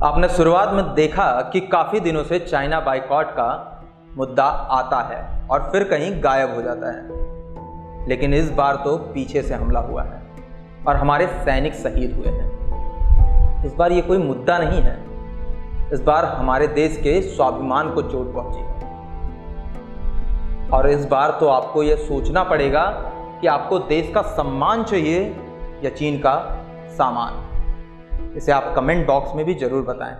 आपने शुरुआत में देखा कि काफ़ी दिनों से चाइना बाइकॉट का मुद्दा आता है और फिर कहीं गायब हो जाता है, लेकिन इस बार तो पीछे से हमला हुआ है और हमारे सैनिक शहीद हुए हैं। इस बार ये कोई मुद्दा नहीं है, इस बार हमारे देश के स्वाभिमान को चोट पहुंची है। और इस बार तो आपको यह सोचना पड़ेगा कि आपको देश का सम्मान चाहिए या चीन का सामान। इसे आप कमेंट बॉक्स में भी जरूर बताएं।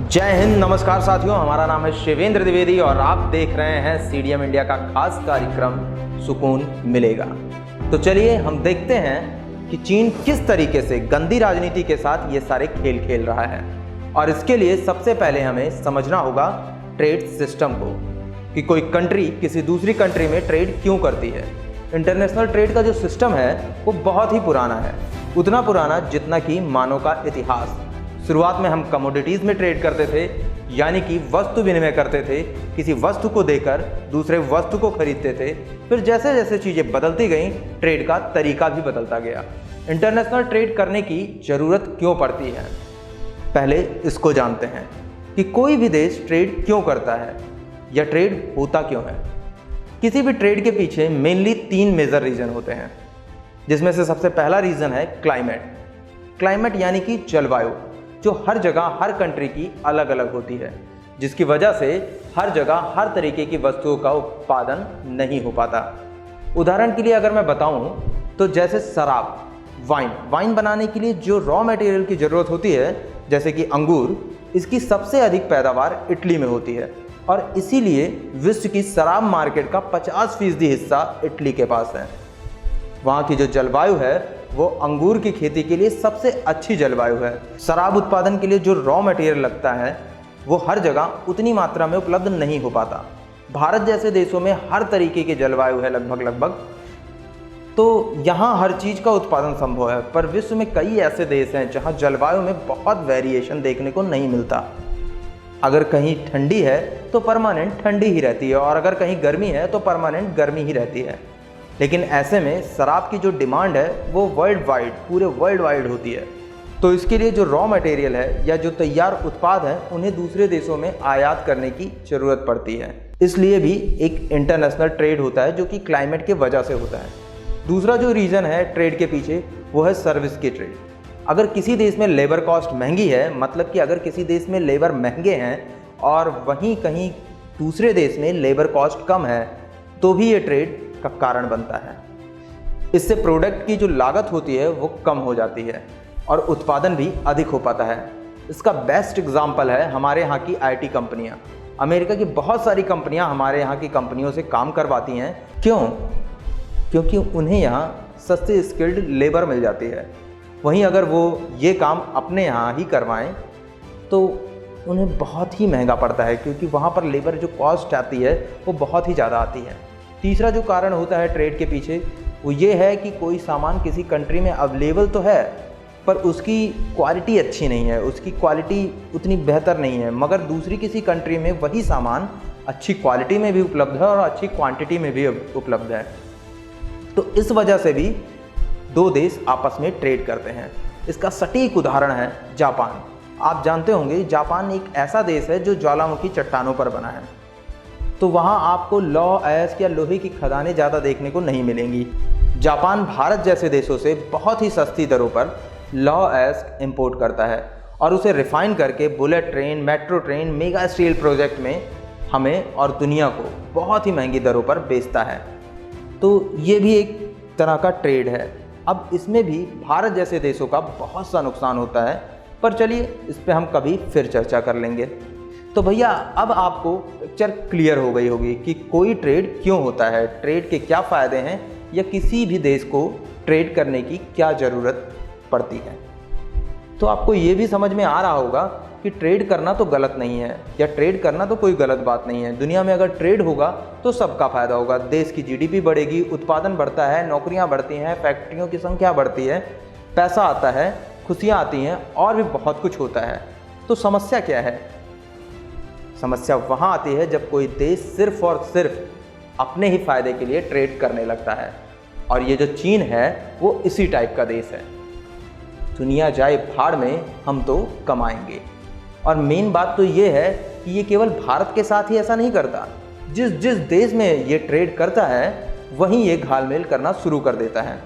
जय हिंद, नमस्कार साथियों, हमारा नाम है शिवेंद्र द्विवेदी और आप देख रहे हैं सीडीएम इंडिया का खास कार्यक्रम सुकून मिलेगा। तो चलिए हम देखते हैं कि चीन किस तरीके से गंदी राजनीति के साथ ये सारे खेल खेल रहा है। और इसके लिए सबसे पहले हमें समझना होगा ट्रेड सिस्टम को, कि कोई कंट्री किसी दूसरी कंट्री में ट्रेड क्यों करती है। इंटरनेशनल ट्रेड का जो सिस्टम है वो बहुत ही पुराना है, उतना पुराना जितना कि मानव का इतिहास। शुरुआत में हम कमोडिटीज़ में ट्रेड करते थे, यानी कि वस्तु विनिमय करते थे, किसी वस्तु को देकर दूसरे वस्तु को खरीदते थे। फिर जैसे जैसे चीज़ें बदलती गईं, ट्रेड का तरीका भी बदलता गया। इंटरनेशनल ट्रेड करने की ज़रूरत क्यों पड़ती है, पहले इसको जानते हैं कि कोई भी देश ट्रेड क्यों करता है या ट्रेड होता क्यों है। किसी भी ट्रेड के पीछे मेनली 3 मेजर रीज़न होते हैं, जिसमें से सबसे पहला रीज़न है क्लाइमेट यानी कि जलवायु, जो हर जगह हर कंट्री की अलग अलग होती है, जिसकी वजह से हर जगह हर तरीके की वस्तुओं का उत्पादन नहीं हो पाता। उदाहरण के लिए अगर मैं बताऊं तो जैसे शराब, वाइन बनाने के लिए जो रॉ मटेरियल की ज़रूरत होती है, जैसे कि अंगूर, इसकी सबसे अधिक पैदावार इटली में होती है और इसीलिए विश्व की शराब मार्केट का 50% हिस्सा इटली के पास है। वहाँ की जो जलवायु है वो अंगूर की खेती के लिए सबसे अच्छी जलवायु है। शराब उत्पादन के लिए जो रॉ मटेरियल लगता है वो हर जगह उतनी मात्रा में उपलब्ध नहीं हो पाता। भारत जैसे देशों में हर तरीके की जलवायु है लगभग, तो यहाँ हर चीज़ का उत्पादन संभव है। पर विश्व में कई ऐसे देश हैं जहाँ जलवायु में बहुत वेरिएशन देखने को नहीं मिलता। अगर कहीं ठंडी है तो परमानेंट ठंडी ही रहती है और अगर कहीं गर्मी है तो परमानेंट गर्मी ही रहती है। लेकिन ऐसे में शराब की जो डिमांड है वो पूरे वर्ल्ड वाइड होती है। तो इसके लिए जो रॉ मटेरियल है या जो तैयार उत्पाद है उन्हें दूसरे देशों में आयात करने की ज़रूरत पड़ती है। इसलिए भी एक इंटरनेशनल ट्रेड होता है जो कि क्लाइमेट के वजह से होता है। दूसरा जो रीज़न है ट्रेड के पीछे वो है सर्विस की ट्रेड। अगर किसी देश में लेबर कॉस्ट महंगी है, मतलब कि अगर किसी देश में लेबर महंगे हैं और वहीं कहीं दूसरे देश में लेबर कॉस्ट कम है, तो भी ये ट्रेड का कारण बनता है। इससे प्रोडक्ट की जो लागत होती है वो कम हो जाती है और उत्पादन भी अधिक हो पाता है। इसका बेस्ट एग्जाम्पल है हमारे यहाँ की IT कंपनियाँ। अमेरिका की बहुत सारी कंपनियाँ हमारे यहाँ की कंपनियों से काम करवाती हैं। क्यों? क्योंकि उन्हें यहाँ सस्ती स्किल्ड लेबर मिल जाती है। वहीं अगर वो ये काम अपने यहाँ ही करवाएं तो उन्हें बहुत ही महंगा पड़ता है, क्योंकि वहाँ पर लेबर जो कॉस्ट आती है वो बहुत ही ज़्यादा आती है। तीसरा जो कारण होता है ट्रेड के पीछे वो ये है कि कोई सामान किसी कंट्री में अवेलेबल तो है पर उसकी क्वालिटी अच्छी नहीं है, उसकी क्वालिटी उतनी बेहतर नहीं है, मगर दूसरी किसी कंट्री में वही सामान अच्छी क्वालिटी में भी उपलब्ध है और अच्छी क्वांटिटी में भी उपलब्ध है। तो इस वजह से भी 2 देश आपस में ट्रेड करते हैं। इसका सटीक उदाहरण है जापान। आप जानते होंगे जापान एक ऐसा देश है जो ज्वालामुखी चट्टानों पर बना है, तो वहाँ आपको लौह अयस्क या लोहे की खदानें ज़्यादा देखने को नहीं मिलेंगी। जापान भारत जैसे देशों से बहुत ही सस्ती दरों पर लौह अयस्क इंपोर्ट करता है और उसे रिफाइन करके bullet train, metro train, mega steel project में हमें और दुनिया को बहुत ही महंगी दरों पर बेचता है। तो ये भी एक तरह का ट्रेड है। अब इसमें भी भारत जैसे देशों का बहुत सा नुकसान होता है, पर चलिए इस पे हम कभी फिर चर्चा कर लेंगे। तो भैया अब आपको पिक्चर क्लियर हो गई होगी कि कोई ट्रेड क्यों होता है, ट्रेड के क्या फ़ायदे हैं या किसी भी देश को ट्रेड करने की क्या ज़रूरत पड़ती है। तो आपको ये भी समझ में आ रहा होगा कि ट्रेड करना तो गलत नहीं है या ट्रेड करना तो कोई गलत बात नहीं है। दुनिया में अगर ट्रेड होगा तो सबका फ़ायदा होगा, देश की GDP बढ़ेगी, उत्पादन बढ़ता है, नौकरियां बढ़ती हैं, फैक्ट्रियों की संख्या बढ़ती है, पैसा आता है, खुशियां आती हैं और भी बहुत कुछ होता है। तो समस्या क्या है? समस्या वहाँ आती है जब कोई देश सिर्फ और सिर्फ अपने ही फायदे के लिए ट्रेड करने लगता है। और ये जो चीन है वो इसी टाइप का देश है। दुनिया जाए भाड़ में, हम तो कमाएंगे। और मेन बात तो ये है कि ये केवल भारत के साथ ही ऐसा नहीं करता, जिस जिस देश में ये ट्रेड करता है वहीं ये घालमेल करना शुरू कर देता है।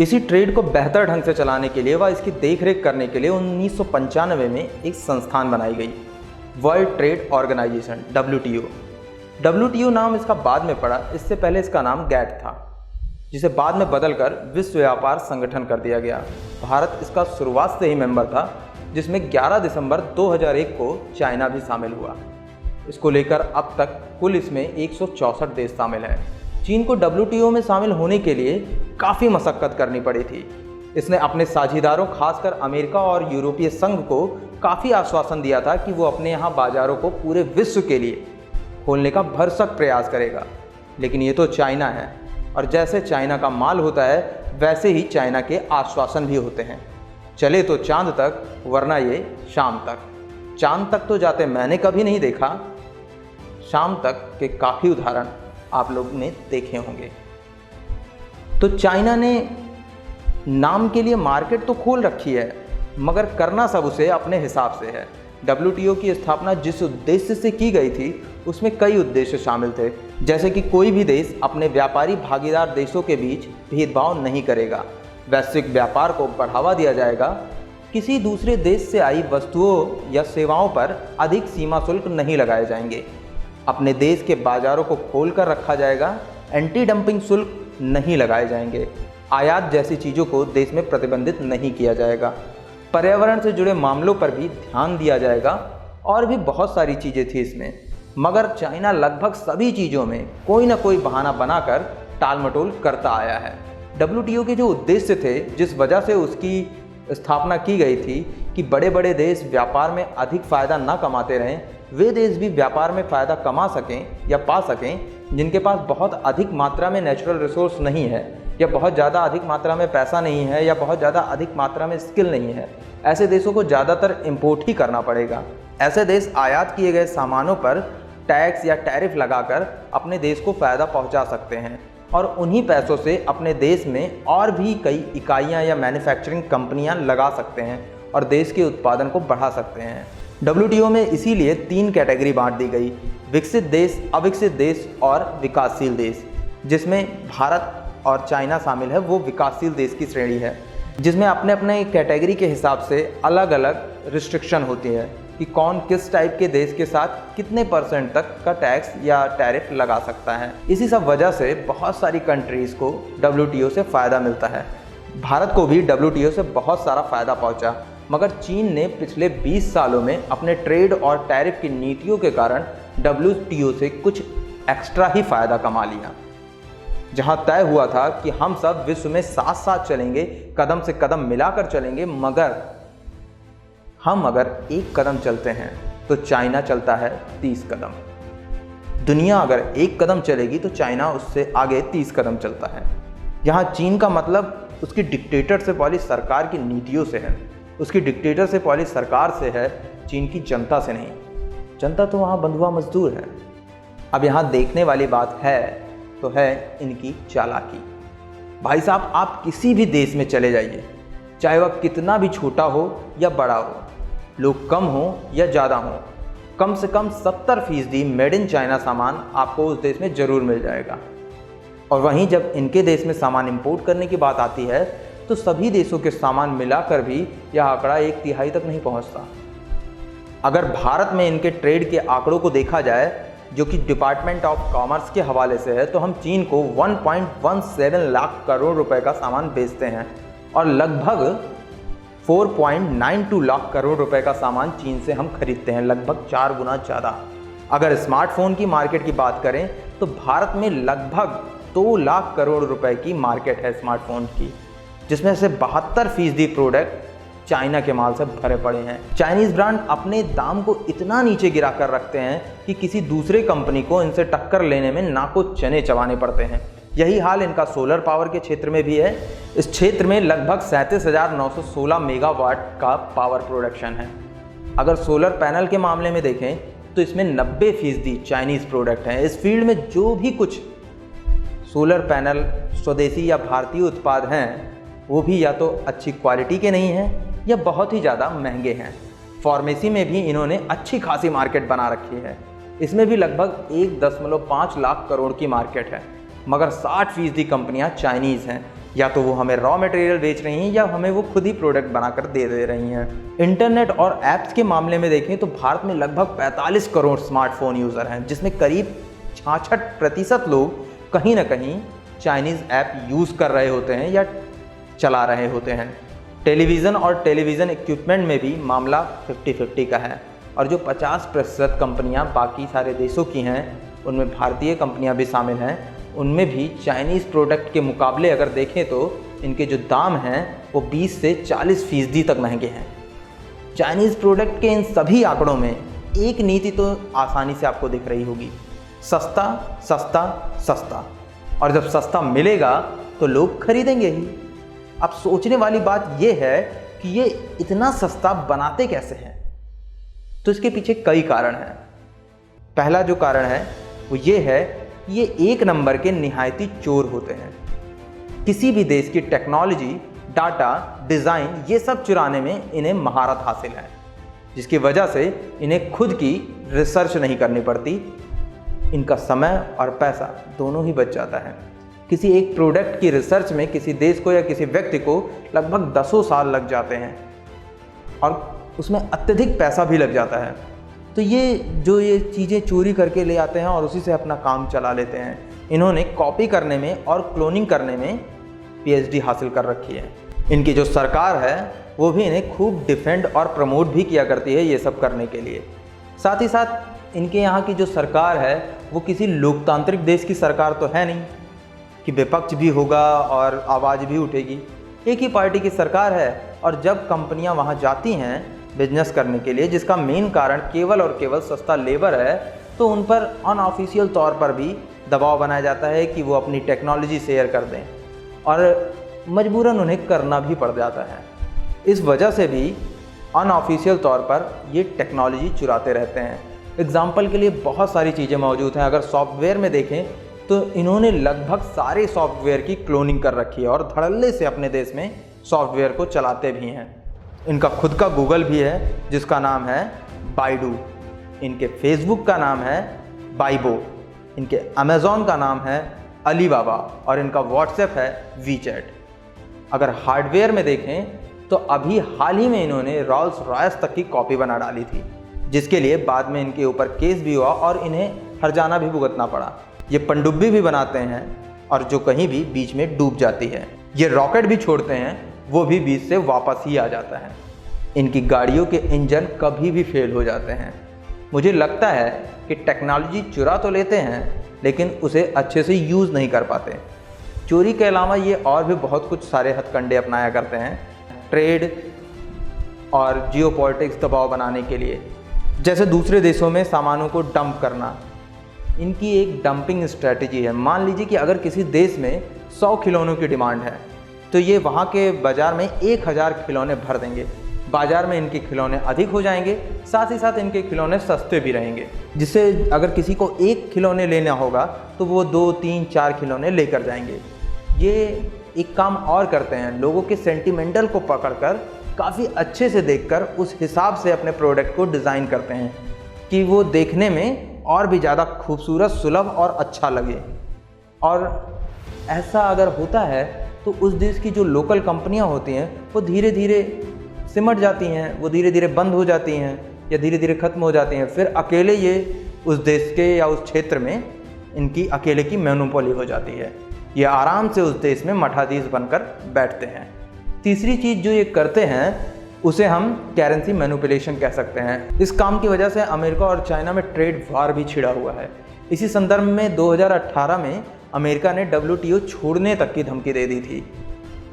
इसी ट्रेड को बेहतर ढंग से चलाने के लिए व इसकी देखरेख करने के लिए 1995 में एक संस्थान बनाई गई, World Trade Organization WTO। WTO नाम इसका बाद में पड़ा, इससे पहले इसका नाम GATT था, जिसे बाद में बदलकर विश्व व्यापार संगठन कर दिया गया। भारत इसका शुरुआत से ही मेंबर था, जिसमें 11 दिसंबर 2001 को चाइना भी शामिल हुआ। इसको लेकर अब तक कुल इसमें 164 देश शामिल हैं। चीन को WTO में शामिल होने के लिए काफ़ी मशक्क़त करनी पड़ी थी। इसने अपने साझेदारों खासकर अमेरिका और यूरोपीय संघ को काफ़ी आश्वासन दिया था कि वो अपने यहाँ बाज़ारों को पूरे विश्व के लिए खोलने का भरसक प्रयास करेगा। लेकिन ये तो चाइना है, और जैसे चाइना का माल होता है वैसे ही चाइना के आश्वासन भी होते हैं। चले तो चांद तक, वरना ये शाम तक। चांद तक तो जाते मैंने कभी नहीं देखा, शाम तक के काफ़ी उदाहरण आप लोग ने देखे होंगे। तो चाइना ने नाम के लिए मार्केट तो खोल रखी है, मगर करना सब उसे अपने हिसाब से है। WTO की स्थापना जिस उद्देश्य से की गई थी उसमें कई उद्देश्य शामिल थे, जैसे कि कोई भी देश अपने व्यापारी भागीदार देशों के बीच भेदभाव नहीं करेगा, वैश्विक व्यापार को बढ़ावा दिया जाएगा, किसी दूसरे देश से आई वस्तुओं या सेवाओं पर अधिक सीमा शुल्क नहीं लगाए जाएंगे, अपने देश के बाजारों को खोल कर रखा जाएगा, एंटी डंपिंग शुल्क नहीं लगाए जाएंगे, आयात जैसी चीज़ों को देश में प्रतिबंधित नहीं किया जाएगा, पर्यावरण से जुड़े मामलों पर भी ध्यान दिया जाएगा, और भी बहुत सारी चीज़ें थी इसमें। मगर चाइना लगभग सभी चीज़ों में कोई ना कोई बहाना बनाकर टाल मटोल करता आया है। WTO के जो उद्देश्य थे, जिस वजह से उसकी स्थापना की गई थी कि बड़े बड़े देश व्यापार में अधिक फ़ायदा ना कमाते रहें, वे देश भी व्यापार में फ़ायदा कमा सकें या पा सकें जिनके पास बहुत अधिक मात्रा में नेचुरल रिसोर्स नहीं है, या बहुत ज़्यादा अधिक मात्रा में पैसा नहीं है, या बहुत ज़्यादा अधिक मात्रा में स्किल नहीं है। ऐसे देशों को ज़्यादातर इंपोर्ट ही करना पड़ेगा। ऐसे देश आयात किए गए सामानों पर टैक्स या टैरिफ लगाकर अपने देश को फ़ायदा पहुंचा सकते हैं, और उन्हीं पैसों से अपने देश में और भी कई इकाइयां या मैन्युफैक्चरिंग कंपनियां लगा सकते हैं और देश के उत्पादन को बढ़ा सकते हैं। WTO में इसीलिए 3 कैटेगरी बांट दी गई, विकसित देश, अविकसित देश और विकासशील देश, जिसमें भारत और चाइना शामिल है। वो विकासशील देश की श्रेणी है, जिसमें अपने अपने कैटेगरी के हिसाब से अलग अलग रिस्ट्रिक्शन होती है कि कौन किस टाइप के देश के साथ कितने % तक का टैक्स या टैरिफ लगा सकता है। इसी सब वजह से बहुत सारी कंट्रीज़ को WTO से फ़ायदा मिलता है। भारत को भी WTO से बहुत सारा फ़ायदा पहुंचा, मगर चीन ने पिछले 20 सालों में अपने ट्रेड और टैरिफ की नीतियों के कारण WTO से कुछ एक्स्ट्रा ही फ़ायदा कमा लिया। जहां तय हुआ था कि हम सब विश्व में साथ साथ चलेंगे, कदम से कदम मिलाकर चलेंगे, मगर हम अगर एक कदम चलते हैं तो चाइना चलता है 30 कदम। दुनिया अगर एक कदम चलेगी तो चाइना उससे आगे 30 कदम चलता है। यहाँ चीन का मतलब उसकी डिक्टेटरशिप वाली सरकार की नीतियों से है, उसकी डिक्टेटरशिप वाली सरकार से है, चीन की जनता से नहीं। जनता तो वहाँ बंधुआ मजदूर है। अब यहाँ देखने वाली बात है तो है इनकी चालाकी। भाई साहब, आप किसी भी देश में चले जाइए, चाहे वह कितना भी छोटा हो या बड़ा हो, लोग कम हो या ज़्यादा हो, कम से कम 70% मेड इन चाइना सामान आपको उस देश में ज़रूर मिल जाएगा। और वहीं जब इनके देश में सामान इंपोर्ट करने की बात आती है तो सभी देशों के सामान मिलाकर भी यह आंकड़ा 1/3 तक नहीं पहुंचता। अगर भारत में इनके ट्रेड के आंकड़ों को देखा जाए, जो कि डिपार्टमेंट ऑफ कॉमर्स के हवाले से है, तो हम चीन को 1.17 लाख करोड़ रुपए का सामान बेचते हैं और लगभग 4.92 लाख करोड़ रुपए का सामान चीन से हम खरीदते हैं, लगभग 4 गुना ज़्यादा। अगर स्मार्टफोन की मार्केट की बात करें तो भारत में लगभग 2 लाख करोड़ रुपए की मार्केट है स्मार्टफोन की, जिसमें से 72% प्रोडक्ट चाइना के माल से भरे पड़े हैं। चाइनीज़ ब्रांड अपने दाम को इतना नीचे गिरा कर रखते हैं कि किसी दूसरे कंपनी को इनसे टक्कर लेने में नाको चने चबाने पड़ते हैं। यही हाल इनका सोलर पावर के क्षेत्र में भी है। इस क्षेत्र में लगभग 37,916 मेगावाट का पावर प्रोडक्शन है। अगर सोलर पैनल के मामले में देखें तो इसमें 90% चाइनीज़ प्रोडक्ट हैं। इस फील्ड में जो भी कुछ सोलर पैनल स्वदेशी या भारतीय उत्पाद हैं, वो भी या तो अच्छी क्वालिटी के नहीं हैं या बहुत ही ज़्यादा महंगे हैं। फार्मेसी में भी इन्होंने अच्छी खासी मार्केट बना रखी है। इसमें भी लगभग 1.5 लाख करोड़ की मार्केट है, मगर 60% कंपनियां चाइनीज़ हैं। या तो वो हमें रॉ मटेरियल बेच रही हैं या हमें वो खुद ही प्रोडक्ट बनाकर दे रही हैं। इंटरनेट और ऐप्स के मामले में देखें तो भारत में लगभग 45 करोड़ स्मार्टफोन यूज़र हैं, जिसमें करीब 66% लोग कहीं ना कहीं चाइनीज़ ऐप यूज़ कर रहे होते हैं या चला रहे होते हैं। टेलीविज़न और टेलीविज़न इक्विपमेंट में भी मामला 50-50 का है, और जो 50% कंपनियां बाकी सारे देशों की हैं, उनमें भारतीय कंपनियां भी शामिल हैं। उनमें भी चाइनीज़ प्रोडक्ट के मुकाबले अगर देखें तो इनके जो दाम हैं वो 20 से 40% तक महंगे हैं। चाइनीज़ प्रोडक्ट के इन सभी आंकड़ों में एक नीति तो आसानी से आपको दिख रही होगी, सस्ता सस्ता सस्ता। और जब सस्ता मिलेगा तो लोग खरीदेंगे ही। अब सोचने वाली बात यह है कि ये इतना सस्ता बनाते कैसे हैं? तो इसके पीछे कई कारण हैं। पहला जो कारण है वो ये है कि ये एक नंबर के निहायती चोर होते हैं। किसी भी देश की टेक्नोलॉजी, डाटा, डिज़ाइन, ये सब चुराने में इन्हें महारत हासिल है, जिसकी वजह से इन्हें खुद की रिसर्च नहीं करनी पड़ती। इनका समय और पैसा दोनों ही बच जाता है। किसी एक प्रोडक्ट की रिसर्च में किसी देश को या किसी व्यक्ति को लगभग 10 साल लग जाते हैं और उसमें अत्यधिक पैसा भी लग जाता है। तो ये चीज़ें चोरी करके ले आते हैं और उसी से अपना काम चला लेते हैं। इन्होंने कॉपी करने में और क्लोनिंग करने में PhD हासिल कर रखी है। इनकी जो सरकार है वो भी इन्हें खूब डिफेंड और प्रमोट भी किया करती है ये सब करने के लिए। साथ ही साथ इनके यहाँ की जो सरकार है वो किसी लोकतांत्रिक देश की सरकार तो है नहीं कि विपक्ष भी होगा और आवाज़ भी उठेगी। एक ही पार्टी की सरकार है, और जब कंपनियां वहां जाती हैं बिजनेस करने के लिए, जिसका मेन कारण केवल और केवल सस्ता लेबर है, तो उन पर अनऑफिशियल तौर पर भी दबाव बनाया जाता है कि वो अपनी टेक्नोलॉजी शेयर कर दें, और मजबूरन उन्हें करना भी पड़ जाता है। इस वजह से भी अनऑफिशियल तौर पर ये टेक्नोलॉजी चुराते रहते हैं। एग्जाम्पल के लिए बहुत सारी चीज़ें मौजूद हैं। अगर सॉफ्टवेयर में देखें तो इन्होंने लगभग सारे सॉफ्टवेयर की क्लोनिंग कर रखी है और धड़ल्ले से अपने देश में सॉफ्टवेयर को चलाते भी हैं। इनका खुद का गूगल भी है जिसका नाम है बाइडू, इनके फेसबुक का नाम है बाइबो, इनके अमेज़ॉन का नाम है अलीबाबा, और इनका व्हाट्सएप है वीचैट। अगर हार्डवेयर में देखें तो अभी हाल ही में इन्होंने रॉल्स रॉयस तक की कॉपी बना डाली थी, जिसके लिए बाद में इनके ऊपर केस भी हुआ और इन्हें हर्जाना भी भुगतना पड़ा। ये पनडुब्बी भी बनाते हैं और जो कहीं भी बीच में डूब जाती है। ये रॉकेट भी छोड़ते हैं, वो भी बीच से वापस ही आ जाता है। इनकी गाड़ियों के इंजन कभी भी फेल हो जाते हैं। मुझे लगता है कि टेक्नोलॉजी चुरा तो लेते हैं लेकिन उसे अच्छे से यूज़ नहीं कर पाते। चोरी के अलावा ये और भी बहुत कुछ सारे हथकंडे अपनाया करते हैं ट्रेड और जियोपॉलिटिक्स दबाव बनाने के लिए, जैसे दूसरे देशों में सामानों को डंप करना। इनकी एक डंपिंग स्ट्रेटजी है। मान लीजिए कि अगर किसी देश में 100 खिलौनों की डिमांड है तो ये वहाँ के बाज़ार में 1000 खिलौने भर देंगे। बाज़ार में इनके खिलौने अधिक हो जाएंगे, साथ ही साथ इनके खिलौने सस्ते भी रहेंगे, जिससे अगर किसी को 1 खिलौने लेना होगा तो वो 2, 3, 4 खिलौने लेकर जाएंगे। ये एक काम और करते हैं, लोगों के सेंटिमेंटल को पकड़कर काफ़ी अच्छे से देखकर उस हिसाब से अपने प्रोडक्ट को डिज़ाइन करते हैं कि वो देखने में और भी ज़्यादा खूबसूरत, सुलभ और अच्छा लगे। और ऐसा अगर होता है तो उस देश की जो लोकल कंपनियां होती हैं वो धीरे धीरे सिमट जाती हैं, वो धीरे धीरे बंद हो जाती हैं या धीरे धीरे ख़त्म हो जाती हैं। फिर अकेले ये उस देश के या उस क्षेत्र में इनकी अकेले की मोनोपोली हो जाती है। ये आराम से उस देश में मठाधीश बनकर बैठते हैं। तीसरी चीज़ जो ये करते हैं उसे हम करेंसी मैनिपुलेशन कह सकते हैं। इस काम की वजह से अमेरिका और चाइना में ट्रेड वार भी छिड़ा हुआ है। इसी संदर्भ में 2018 में अमेरिका ने WTO छोड़ने तक की धमकी दे दी थी।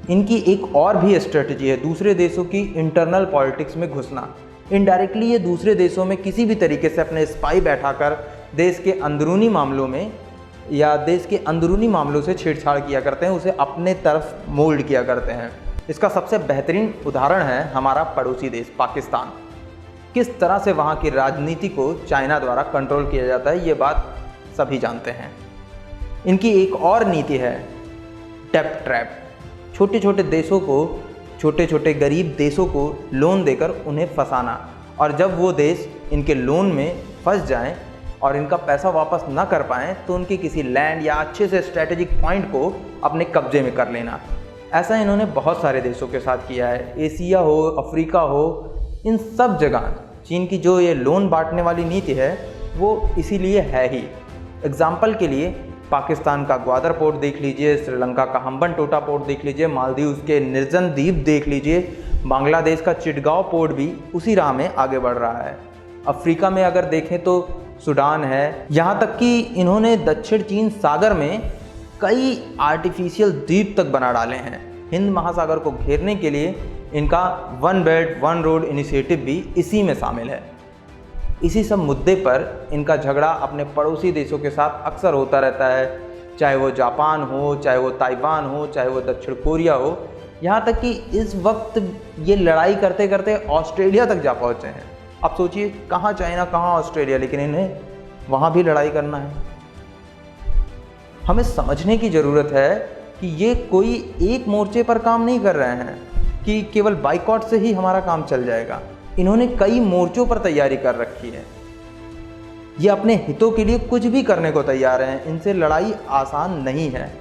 इनकी एक और भी स्ट्रेटजी है दूसरे देशों की इंटरनल पॉलिटिक्स में घुसना। इनडायरेक्टली ये दूसरे देशों में किसी भी तरीके से अपने स्पाई बैठाकर देश के अंदरूनी मामलों में या देश के अंदरूनी मामलों से छेड़छाड़ किया करते हैं, उसे अपने तरफ मोल्ड किया करते हैं। इसका सबसे बेहतरीन उदाहरण है हमारा पड़ोसी देश पाकिस्तान। किस तरह से वहाँ की राजनीति को चाइना द्वारा कंट्रोल किया जाता है, ये बात सभी जानते हैं। इनकी एक और नीति है डेब्ट ट्रैप। छोटे छोटे देशों को, छोटे छोटे गरीब देशों को लोन देकर उन्हें फंसाना, और जब वो देश इनके लोन में फंस जाएं और इनका पैसा वापस ना कर पाएँ तो उनके किसी लैंड या अच्छे से स्ट्रेटेजिक पॉइंट को अपने कब्जे में कर लेना। ऐसा इन्होंने बहुत सारे देशों के साथ किया है। एशिया हो, अफ्रीका हो, इन सब जगह चीन की जो ये लोन बांटने वाली नीति है वो इसीलिए है ही। एग्जाम्पल के लिए पाकिस्तान का ग्वादर पोर्ट देख लीजिए, श्रीलंका का हम्बनटोटा पोर्ट देख लीजिए, मालदीव के निर्जन द्वीप देख लीजिए, बांग्लादेश का चिटगांव पोर्ट भी उसी राह में आगे बढ़ रहा है। अफ्रीका में अगर देखें तो सूडान है। यहाँ तक कि इन्होंने दक्षिण चीन सागर में कई आर्टिफिशियल द्वीप तक बना डाले हैं। हिंद महासागर को घेरने के लिए इनका one belt one road initiative भी इसी में शामिल है। इसी सब मुद्दे पर इनका झगड़ा अपने पड़ोसी देशों के साथ अक्सर होता रहता है, चाहे वो जापान हो, चाहे वो ताइवान हो, चाहे वो दक्षिण कोरिया हो। यहाँ तक कि इस वक्त ये लड़ाई करते करते ऑस्ट्रेलिया तक जा पहुँचे हैं। अब सोचिए, कहाँ चाइना, कहाँ ऑस्ट्रेलिया, लेकिन इन्हें वहाँ भी लड़ाई करना है। हमें समझने की ज़रूरत है कि ये कोई एक मोर्चे पर काम नहीं कर रहे हैं कि केवल बाइकॉट से ही हमारा काम चल जाएगा। इन्होंने कई मोर्चों पर तैयारी कर रखी है। ये अपने हितों के लिए कुछ भी करने को तैयार हैं। इनसे लड़ाई आसान नहीं है।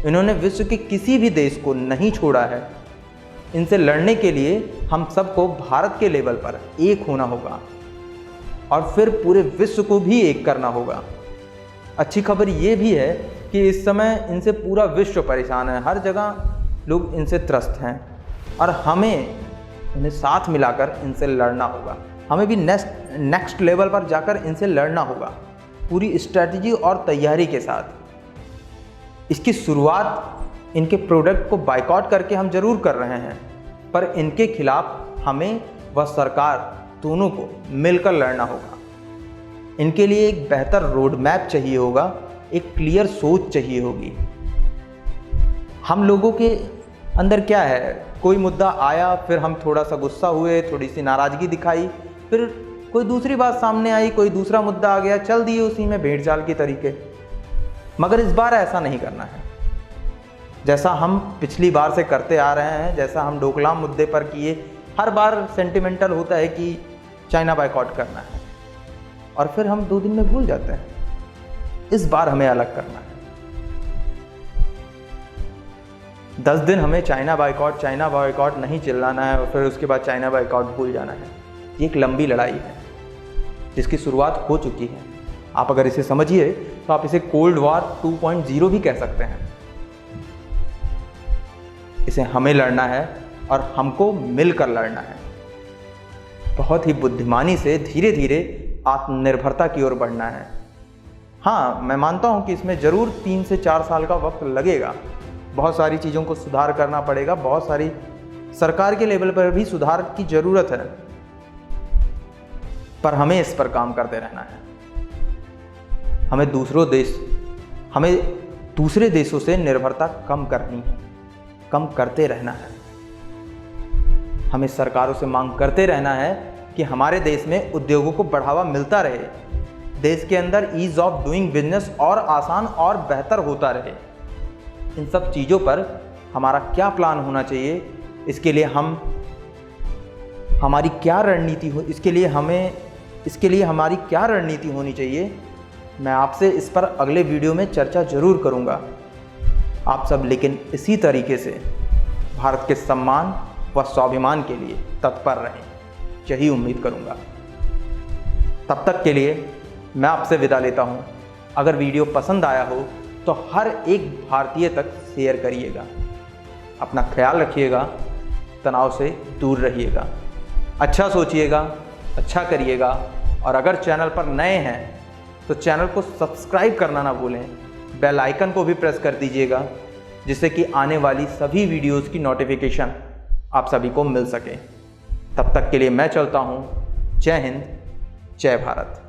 इन्होंने विश्व के किसी भी देश को नहीं छोड़ा है। इनसे लड़ने के लिए हम सबको भारत के लेवल पर एक होना होगा और फिर पूरे विश्व को भी एक करना होगा। अच्छी खबर ये भी है कि इस समय इनसे पूरा विश्व परेशान है। हर जगह लोग इनसे त्रस्त हैं और हमें इन्हें साथ मिलाकर इनसे लड़ना होगा। हमें भी नेक्स्ट लेवल पर जाकर इनसे लड़ना होगा, पूरी स्ट्रैटेजी और तैयारी के साथ। इसकी शुरुआत इनके प्रोडक्ट को बाइकआउट करके हम जरूर कर रहे हैं, पर इनके खिलाफ हमें व सरकार दोनों को मिलकर लड़ना होगा। इनके लिए एक बेहतर रोड मैप चाहिए होगा, एक क्लियर सोच चाहिए होगी। हम लोगों के अंदर क्या है, कोई मुद्दा आया, फिर हम थोड़ा सा गुस्सा हुए, थोड़ी सी नाराज़गी दिखाई, फिर कोई दूसरी बात सामने आई, कोई दूसरा मुद्दा आ गया, चल दिए उसी में भेड़ चाल के तरीके। मगर इस बार ऐसा नहीं करना है। जैसा हम पिछली बार से करते आ रहे हैं, जैसा हम डोकलाम मुद्दे पर किए, हर बार सेंटिमेंटल होता है कि चाइना बाइकआउट करना है और फिर हम 2 दिन में भूल जाते हैं। इस बार हमें अलग करना है। 10 दिन हमें चाइना बाइकआउट नहीं चिल्लाना है और फिर उसके बाद चाइना बाइकआउट भूल जाना है। ये एक लंबी लड़ाई है जिसकी शुरुआत हो चुकी है। आप अगर इसे समझिए तो आप इसे कोल्ड वॉर 2.0 भी कह सकते हैं। इसे हमें लड़ना है और हमको मिलकर लड़ना है। बहुत ही बुद्धिमानी से धीरे धीरे आत्मनिर्भरता की ओर बढ़ना है। हाँ, मैं मानता हूँ कि इसमें ज़रूर 3 से 4 साल का वक्त लगेगा। बहुत सारी चीज़ों को सुधार करना पड़ेगा, बहुत सारी सरकार के लेवल पर भी सुधार की ज़रूरत है, पर हमें इस पर काम करते रहना है। हमें दूसरे देशों से निर्भरता कम करनी है, कम करते रहना है। हमें सरकारों से मांग करते रहना है कि हमारे देश में उद्योगों को बढ़ावा मिलता रहे, देश के अंदर ईज ऑफ डूइंग बिजनेस और आसान और बेहतर होता रहे। इन सब चीज़ों पर हमारा क्या प्लान होना चाहिए, इसके लिए हमारी क्या रणनीति हो, इसके लिए हमारी क्या रणनीति होनी चाहिए, मैं आपसे इस पर अगले वीडियो में चर्चा जरूर करूंगा। आप सब लेकिन इसी तरीके से भारत के सम्मान व स्वाभिमान के लिए तत्पर रहें, यही उम्मीद करूंगा। तब तक के लिए मैं आपसे विदा लेता हूं। अगर वीडियो पसंद आया हो तो हर एक भारतीय तक शेयर करिएगा। अपना ख्याल रखिएगा, तनाव से दूर रहिएगा, अच्छा सोचिएगा, अच्छा करिएगा। और अगर चैनल पर नए हैं तो चैनल को सब्सक्राइब करना ना भूलें, बेल आइकन को भी प्रेस कर दीजिएगा, जिससे कि आने वाली सभी वीडियोस की नोटिफिकेशन आप सभी को मिल सके। तब तक के लिए मैं चलता हूँ। जय हिंद, जय भारत।